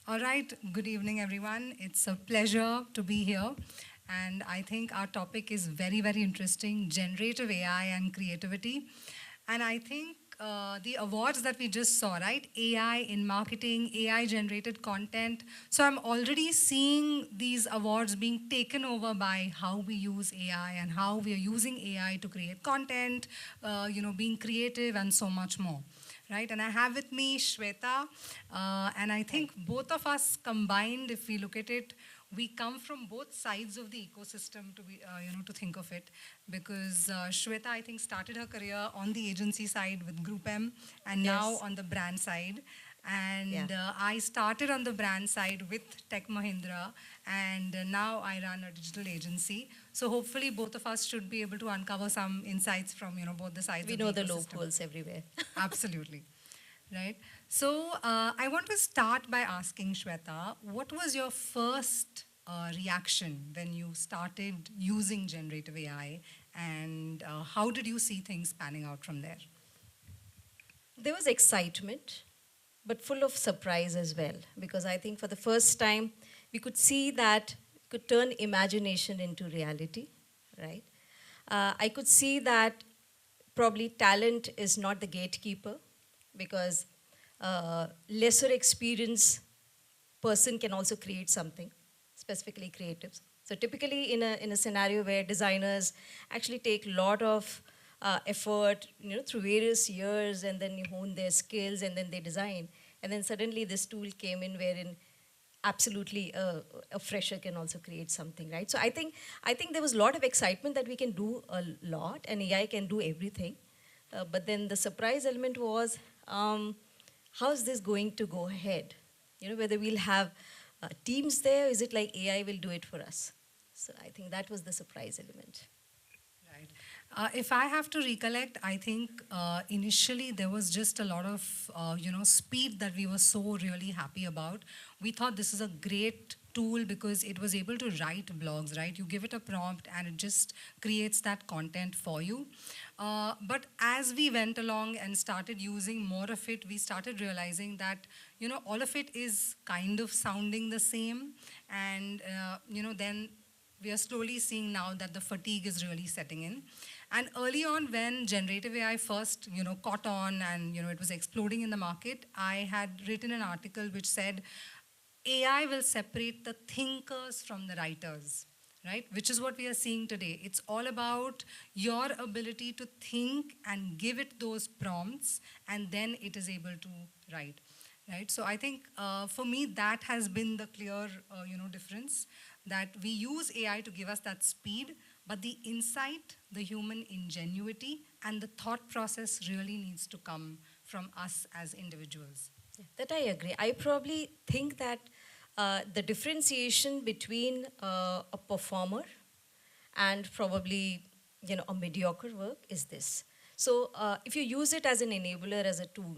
All right, good evening, everyone. It's a pleasure to be here. And I think our topic is very, very interesting, generative AI and creativity. And I think the awards that we just saw, right? AI in marketing, AI generated content. So I'm already seeing these awards being taken over by how we use AI and how we are using AI to create content, being creative and so much more, right? And I have with me Shweta, and I think both of us combined, if we look at it, we come from both sides of the ecosystem to be, to think of it, because Shweta, I think, started her career on the agency side with Group M, and now Yes. on the brand side. Yeah. And I started on the brand side with Tech Mahindra, and now I run a digital agency. So hopefully, both of us should be able to uncover some insights from both the sides We of the know the ecosystem. loopholes everywhere. Absolutely. Right. So I want to start by asking Shweta, what was your first reaction when you started using generative AI, and how did you see things panning out from there? There was excitement, but full of surprise as well, because I think for the first time we could see that we could turn imagination into reality, right? I could see that probably talent is not the gatekeeper, because lesser experience person can also create something, specifically creatives. So typically in a scenario where designers actually take a lot of effort, through various years, and then you hone their skills and then they design. And then suddenly this tool came in wherein absolutely a fresher can also create something, right? So I think there was a lot of excitement that we can do a lot and AI can do everything. But then the surprise element was, how is this going to go ahead? Whether we'll have teams there, is it like AI will do it for us? So I think that was the surprise element. Right. If I have to recollect, I think initially there was just a lot of speed that we were so really happy about. We thought this is a great tool because it was able to write blogs, right? You give it a prompt and it just creates that content for you. But as we went along and started using more of it, we started realizing that all of it is kind of sounding the same, and then we are slowly seeing now that the fatigue is really setting in. And early on, when generative AI first, caught on and it was exploding in the market, I had written an article which said AI will separate the thinkers from the writers, right? Which is what we are seeing today. It's all about your ability to think and give it those prompts, and then it is able to write. Right, so I think for me that has been the clear, difference, that we use AI to give us that speed, but the insight, the human ingenuity, and the thought process really needs to come from us as individuals. Yeah, that I agree. I probably think that the differentiation between a performer and probably a mediocre work is this. So if you use it as an enabler, as a tool,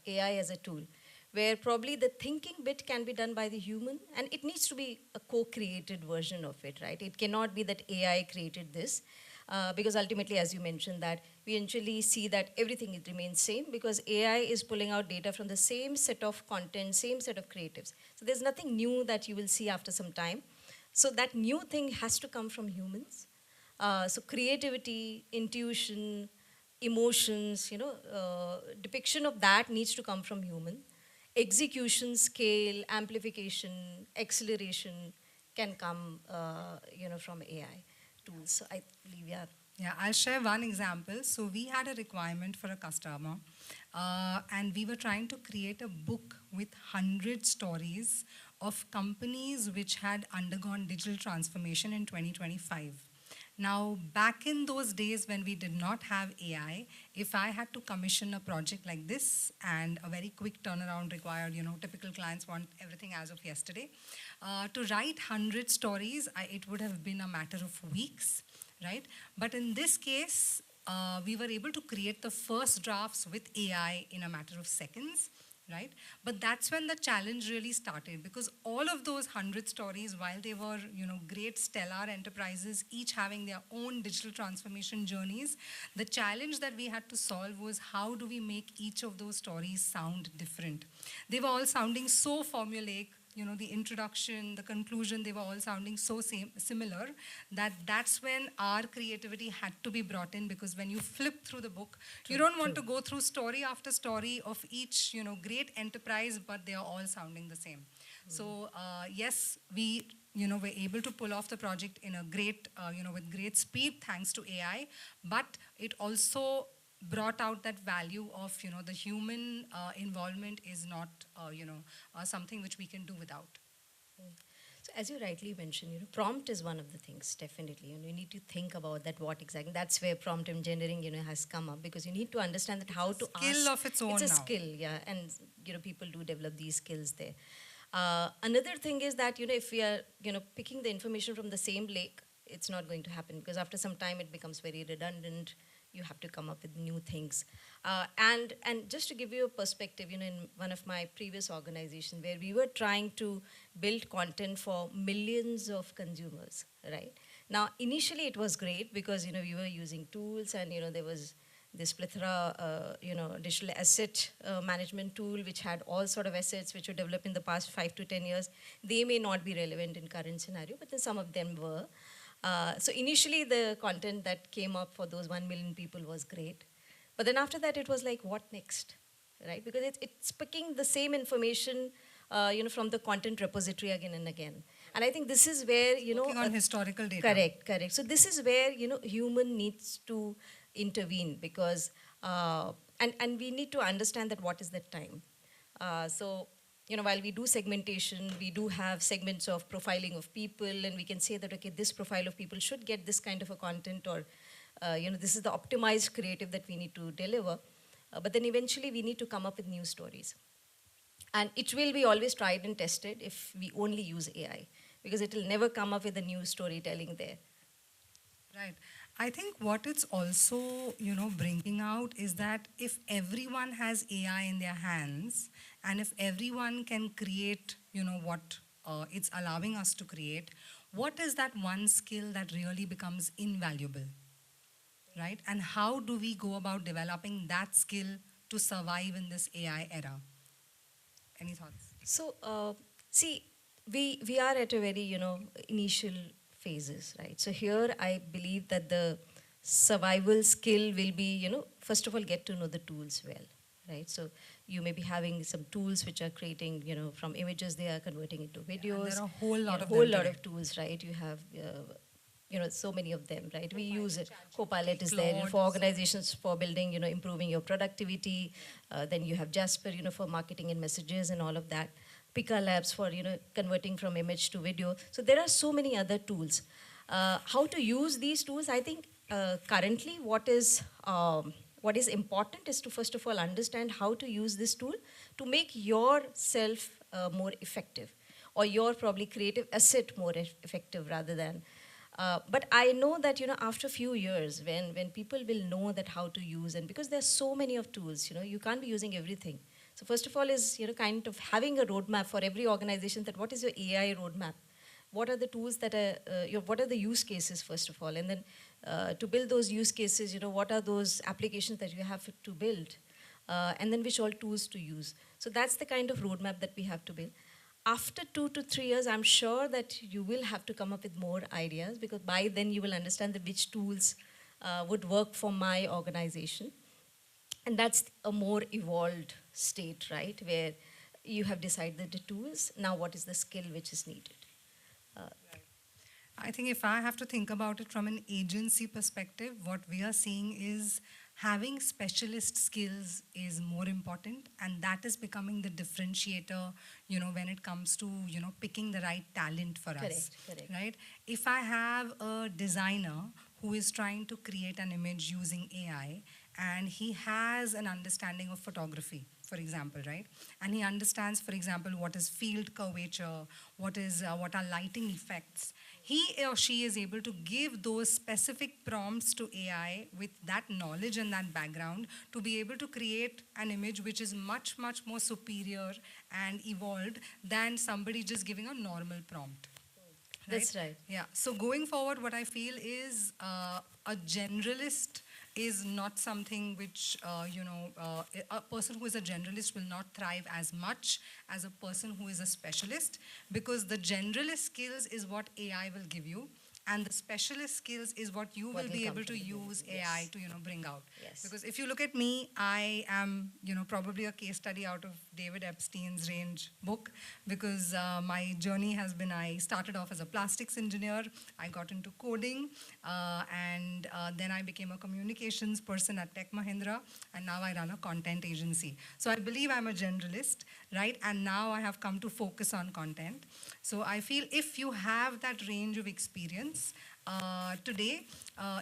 AI as a tool, where probably the thinking bit can be done by the human, and it needs to be a co-created version of it, right? It cannot be that AI created this, because ultimately, as you mentioned, that we eventually see that everything remains same because AI is pulling out data from the same set of content, same set of creatives. So there's nothing new that you will see after some time. So that new thing has to come from humans. So creativity, intuition, emotions, depiction of that needs to come from human. Execution, scale, amplification, acceleration can come, from AI tools. So I believe, yeah. Yeah, I'll share one example. So we had a requirement for a customer, and we were trying to create a book with 100 stories of companies which had undergone digital transformation in 2025. Now, back in those days when we did not have AI, if I had to commission a project like this and a very quick turnaround required, typical clients want everything as of yesterday, to write 100 stories, it would have been a matter of weeks, right? But in this case, we were able to create the first drafts with AI in a matter of seconds, right? But that's when the challenge really started, because all of those 100 stories, while they were, great stellar enterprises, each having their own digital transformation journeys, the challenge that we had to solve was how do we make each of those stories sound different? They were all sounding so formulaic, the introduction, the conclusion, they were all sounding so similar, that that's when our creativity had to be brought in, because when you flip through the book, you don't want to go through story after story of each, great enterprise, but they are all sounding the same. So yes, we, were able to pull off the project in a great, with great speed thanks to AI, but it also brought out that value of, the human involvement is not, something which we can do without. So as you rightly mentioned, prompt is one of the things, definitely. You need to think about that, what exactly. That's where prompt engineering, has come up, because you need to understand that how to ask. Skill of its own It's a now. skill, yeah, and people do develop these skills there. Another thing is that if we are picking the information from the same lake, it's not going to happen, because after some time it becomes very redundant. You have to come up with new things. And just to give you a perspective, in one of my previous organizations where we were trying to build content for millions of consumers, right? Now, initially it was great because, we were using tools, and, there was this plethora, digital asset management tool, which had all sort of assets which were developed in the past 5 to 10 years. They may not be relevant in current scenario, but then some of them were. So initially the content that came up for those 1 million people was great. But then after that, it was like, what next, right? Because it's picking the same information, from the content repository again and again. And I think this is where, Working on historical data. Correct. So this is where, human needs to intervene, because, and we need to understand that what is the time. So, while we do segmentation, we do have segments of profiling of people, and we can say that, okay, this profile of people should get this kind of a content, or, this is the optimized creative that we need to deliver. But then eventually we need to come up with new stories. And it will be always tried and tested if we only use AI, because it will never come up with a new storytelling there. Right. I think what it's also, bringing out is that if everyone has AI in their hands, and if everyone can create, what it's allowing us to create, what is that one skill that really becomes invaluable, right? And how do we go about developing that skill to survive in this AI era? Any thoughts? So, see, we are at a very, initial phases, right? So here I believe that the survival skill will be, first of all, get to know the tools well, right? So you may be having some tools which are creating, from images, they are converting into videos. Yeah, and there are a whole lot of whole them lot today. of tools, right? You have, so many of them, right? We use it. Copilot is there for organizations for building, improving your productivity. Then you have Jasper, for marketing and messages and all of that. Pika Labs for, converting from image to video. So there are so many other tools. How to use these tools? I think currently what is important is to first of all understand how to use this tool to make yourself more effective, or your probably creative asset more effective rather than. But I know that, after a few years, when people will know that how to use, and because there's so many of tools, you can't be using everything. So first of all is, kind of having a roadmap for every organization, that what is your AI roadmap? What are the tools that are, what are the use cases, first of all? And then to build those use cases, what are those applications that you have to build? And then which all tools to use. So that's the kind of roadmap that we have to build. After 2 to 3 years, I'm sure that you will have to come up with more ideas, because by then you will understand that which tools would work for my organization. And that's a more evolved state, right? Where you have decided the tools, now what is the skill which is needed? I think if I have to think about it from an agency perspective, what we are seeing is having specialist skills is more important, and that is becoming the differentiator, when it comes to, picking the right talent for us. Correct. Right? If I have a designer who is trying to create an image using AI, and he has an understanding of photography, for example, right? And he understands, for example, what is field curvature, what are lighting effects. He or she is able to give those specific prompts to AI with that knowledge and that background to be able to create an image which is much, much more superior and evolved than somebody just giving a normal prompt. That's right. Yeah. So going forward, what I feel is a generalist is not something which, a person who is a generalist will not thrive as much as a person who is a specialist, because the generalist skills is what AI will give you. And the specialist skills is what you will be able to use AI to, bring out. Yes. Because if you look at me, I am, probably a case study out of David Epstein's Range book, because my journey has been, I started off as a plastics engineer, I got into coding, and then I became a communications person at Tech Mahindra, and now I run a content agency. So I believe I'm a generalist, right? And now I have come to focus on content. So I feel if you have that range of experience, today,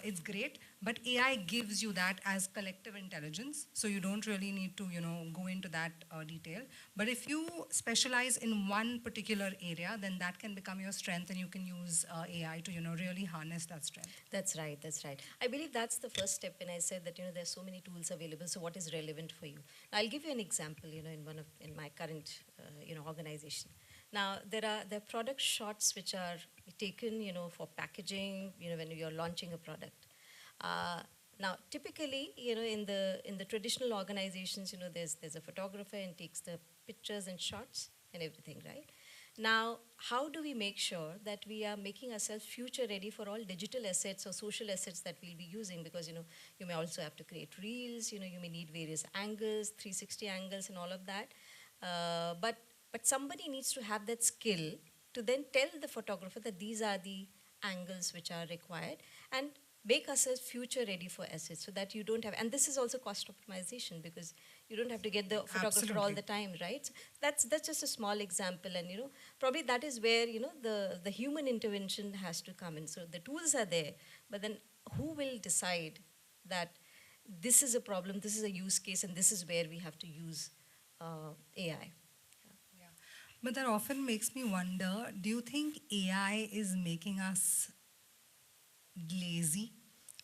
it's great, but AI gives you that as collective intelligence, so you don't really need to, go into that detail. But if you specialize in one particular area, then that can become your strength, and you can use AI to, really harness that strength. That's right, that's right. I believe that's the first step when I said that, there's so many tools available, so what is relevant for you? Now, I'll give you an example, in my current, organization. Now, there are product shots which are taken, for packaging, when you're launching a product. Now, typically, in the traditional organizations, there's a photographer and takes the pictures and shots and everything, right? Now, how do we make sure that we are making ourselves future ready for all digital assets or social assets that we'll be using? Because, you may also have to create reels, you may need various angles, 360 angles and all of that. But somebody needs to have that skill to then tell the photographer that these are the angles which are required, and make ourselves future ready for assets, so that you don't have, and this is also cost optimization, because you don't have to get the photographer all the time, right? So that's just a small example, and probably that is where the human intervention has to come in. So the tools are there, but then who will decide that this is a problem, this is a use case, and this is where we have to use AI? But that often makes me wonder, do you think AI is making us lazy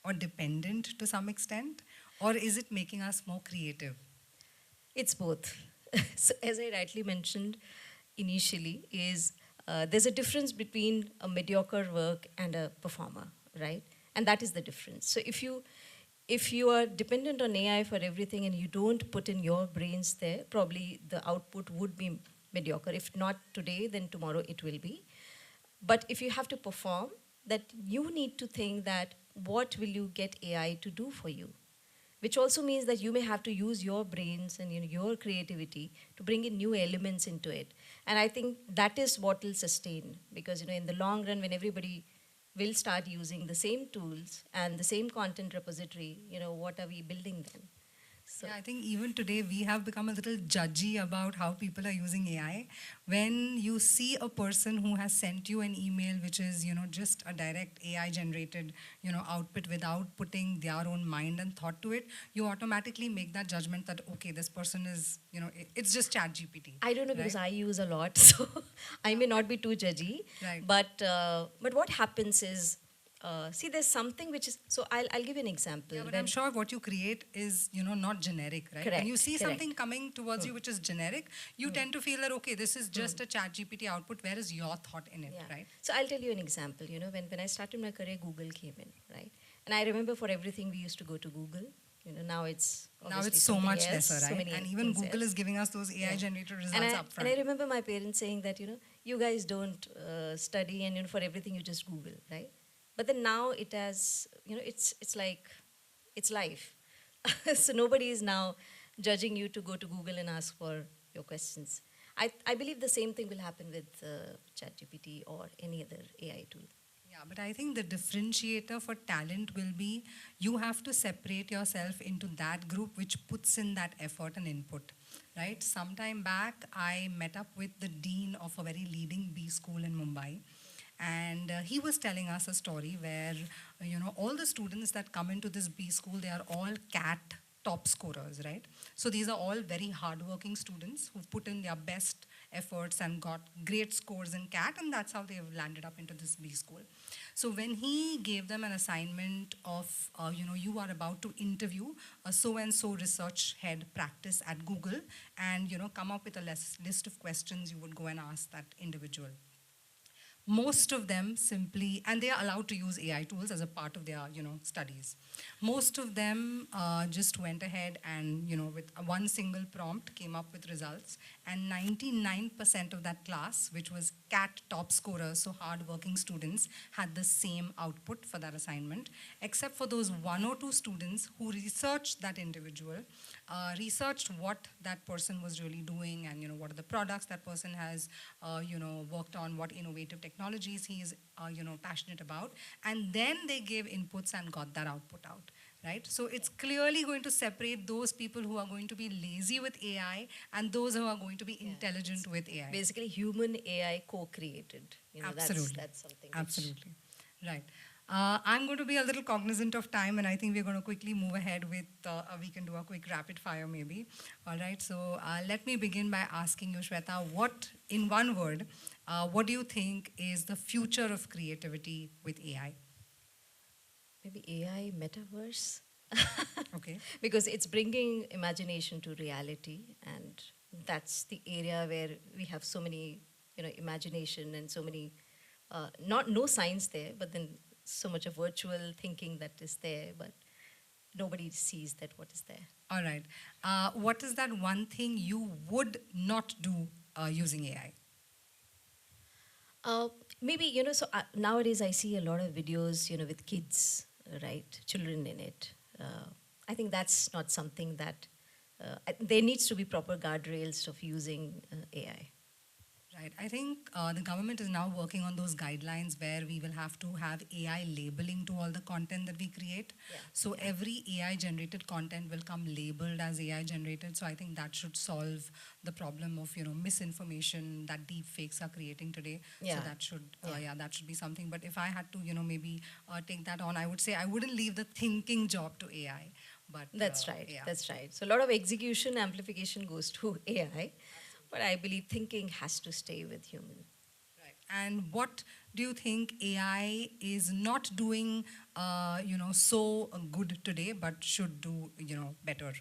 or dependent to some extent? Or is it making us more creative? It's both. So as I rightly mentioned initially, is there's a difference between a mediocre work and a performer, right? And that is the difference. So if you are dependent on AI for everything and you don't put in your brains there, probably the output would be mediocre. If not today, then tomorrow it will be. But if you have to perform, that you need to think that what will you get AI to do for you? Which also means that you may have to use your brains and your creativity to bring in new elements into it. And I think that is what will sustain, because in the long run, when everybody will start using the same tools and the same content repository, what are we building then? So. Yeah, I think even today we have become a little judgy about how people are using AI. When you see a person who has sent you an email which is, just a direct AI generated, output without putting their own mind and thought to it, you automatically make that judgment that, okay, this person is, it's just chat GPT. I don't know, because I use a lot, so I may not be too judgy. Right. But what happens is, see, there's something which is, so I'll give you an example. Yeah, but I'm sure what you create is, not generic, right? Correct, When you see correct. something coming towards you which is generic, you tend to feel that, okay, this is just a chat GPT output. Where is your thought in it, right? So I'll tell you an example. When I started my career, Google came in, right? And I remember for everything we used to go to Google. Now it's so much lesser, so right? And even Google is giving us those AI generated results up front. And I remember my parents saying that, you guys don't study, and for everything you just Google, right? But then now it has, it's like, it's life. So nobody is now judging you to go to Google and ask for your questions. I believe the same thing will happen with ChatGPT or any other AI tool. Yeah, but I think the differentiator for talent will be you have to separate yourself into that group which puts in that effort and input, right? Sometime back, I met up with the dean of a very leading B school in Mumbai. And he was telling us a story where, all the students that come into this B school, they are all CAT top scorers, right? So these are all very hardworking students who've put in their best efforts and got great scores in CAT, and that's how they've landed up into this B school. So when he gave them an assignment of, you are about to interview a so-and-so research head practice at Google, and, come up with a list of questions you would go and ask that individual. Most of them simply, and they are allowed to use AI tools as a part of their, studies. Most of them just went ahead and, with one single prompt came up with results. And 99% of that class, which was CAT top scorers, so hardworking students, had the same output for that assignment, except for those one or two students who researched that individual, researched what that person was really doing, and what are the products that person has worked on, what innovative technologies he is passionate about, and then they gave inputs and got that output out, right? So it's clearly going to separate those people who are going to be lazy with AI and those who are going to be intelligent with AI. Basically, human AI co-created. Absolutely. That's something. Absolutely. Right. I'm going to be a little cognizant of time, and I think we're going to quickly move ahead with, we can do a quick rapid fire maybe. All right, so let me begin by asking you, Shweta, in one word, what do you think is the future of creativity with AI? Maybe AI metaverse. Okay. Because it's bringing imagination to reality, and that's the area where we have so many, imagination and so many, no science there, but then so much of virtual thinking that is there, but nobody sees that what is there. All right. What is that one thing you would not do using AI? Maybe, nowadays I see a lot of videos, with kids, right, children in it. I think that's not something that, there needs to be proper guardrails of using AI. Right. I think the government is now working on those guidelines where we will have to have AI labeling to all the content that we create. Yeah. So every AI generated content will come labeled as AI generated. So I think that should solve the problem of misinformation that deep fakes are creating today. Yeah. So that should be something. But if I had to maybe take that on, I would say I wouldn't leave the thinking job to AI. But That's right. Yeah. That's right. So a lot of execution amplification goes to AI. But I believe thinking has to stay with human. Right. And what do you think AI is not doing, so good today, but should do, better?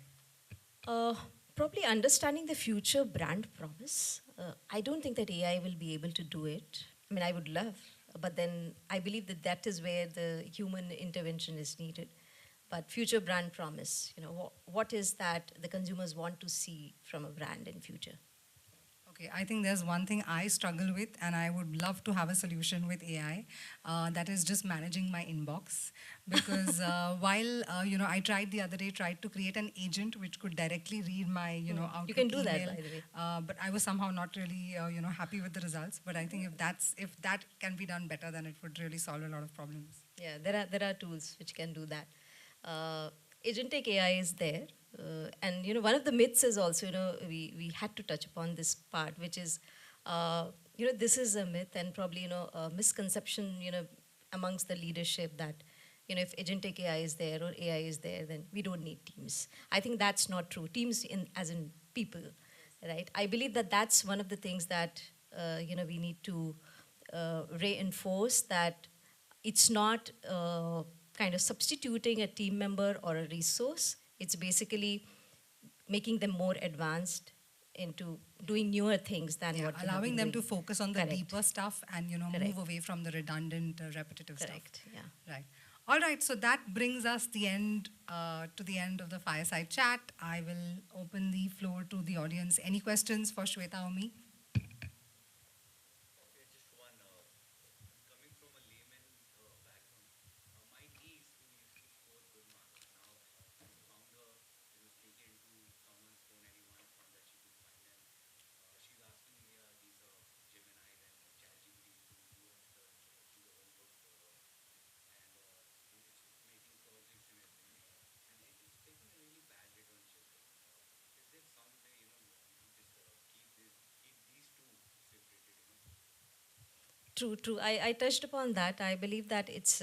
Probably understanding the future brand promise. I don't think that AI will be able to do it. I mean, I would love, but then I believe that that is where the human intervention is needed. But future brand promise, what is that the consumers want to see from a brand in future? Okay, I think there's one thing I struggle with, and I would love to have a solution with AI. That is just managing my inbox, because while I tried the other day, tried to create an agent which could directly read my Outlook You can do that, email, by the way. but I was somehow not really happy with the results. But I think if that can be done better, then it would really solve a lot of problems. Yeah, there are tools which can do that. Agentic AI is there. And one of the myths is also, we had to touch upon this part, which is, this is a myth and probably, a misconception, amongst the leadership that, if agentic AI is there or AI is there, then we don't need teams. I think that's not true. Teams as in people, right? I believe that that's one of the things that, we need to reinforce, that it's not kind of substituting a team member or a resource. It's basically making them more advanced into doing newer things than what they allowing them doing. to focus on the Correct. deeper stuff and Correct. move away from the redundant, repetitive Correct. stuff. Yeah. Right. All right. So that brings us to the end of the fireside chat. I will open the floor to the audience. Any questions for Shweta or me? True, true. I touched upon that. I believe that it's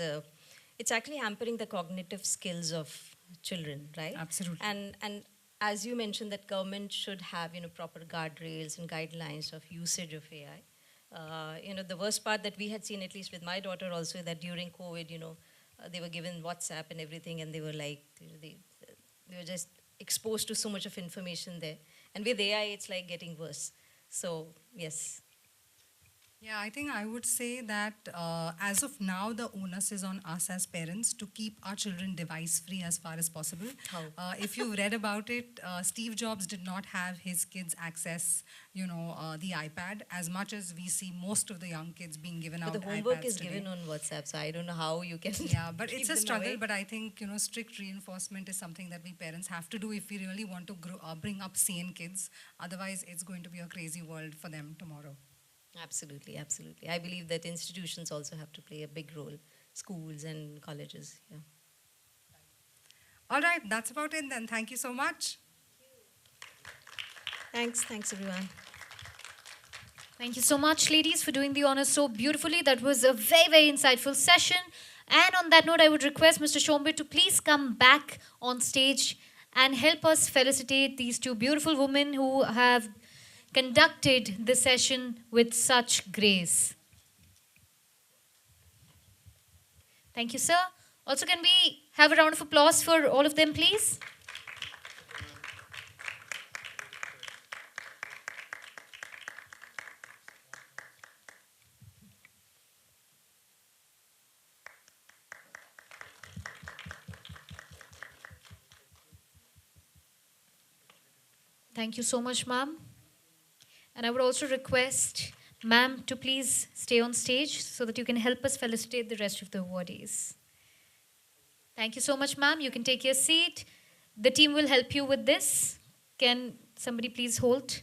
actually hampering the cognitive skills of children, right? Absolutely. And as you mentioned, that government should have proper guardrails and guidelines of usage of AI. The worst part that we had seen, at least with my daughter, also that during COVID, they were given WhatsApp and everything, and they were like, they were just exposed to so much of information there. And with AI, it's like getting worse. So yes. Yeah, I think I would say that as of now, the onus is on us as parents to keep our children device free as far as possible. How? If you read about it, Steve Jobs did not have his kids access, the iPad as much as we see most of the young kids being given But out the homework iPads is today. given on WhatsApp, so I don't know how you can. Yeah, but keep it's a them struggle. away. But I think strict reinforcement is something that we parents have to do if we really want to bring up sane kids. Otherwise, it's going to be a crazy world for them tomorrow. Absolutely, absolutely. I believe that institutions also have to play a big role, schools and colleges. Yeah. All right, that's about it then. Thank you so much. Thanks everyone. Thank you so much, ladies, for doing the honors so beautifully. That was a very, very insightful session. And on that note, I would request Mr. Shombe to please come back on stage and help us felicitate these two beautiful women who have conducted the session with such grace. Thank you, sir. Also, can we have a round of applause for all of them, please? Thank you so much, ma'am. And I would also request ma'am to please stay on stage so that you can help us felicitate the rest of the awardees. Thank you so much, ma'am. You can take your seat. The team will help you with this. Can somebody please hold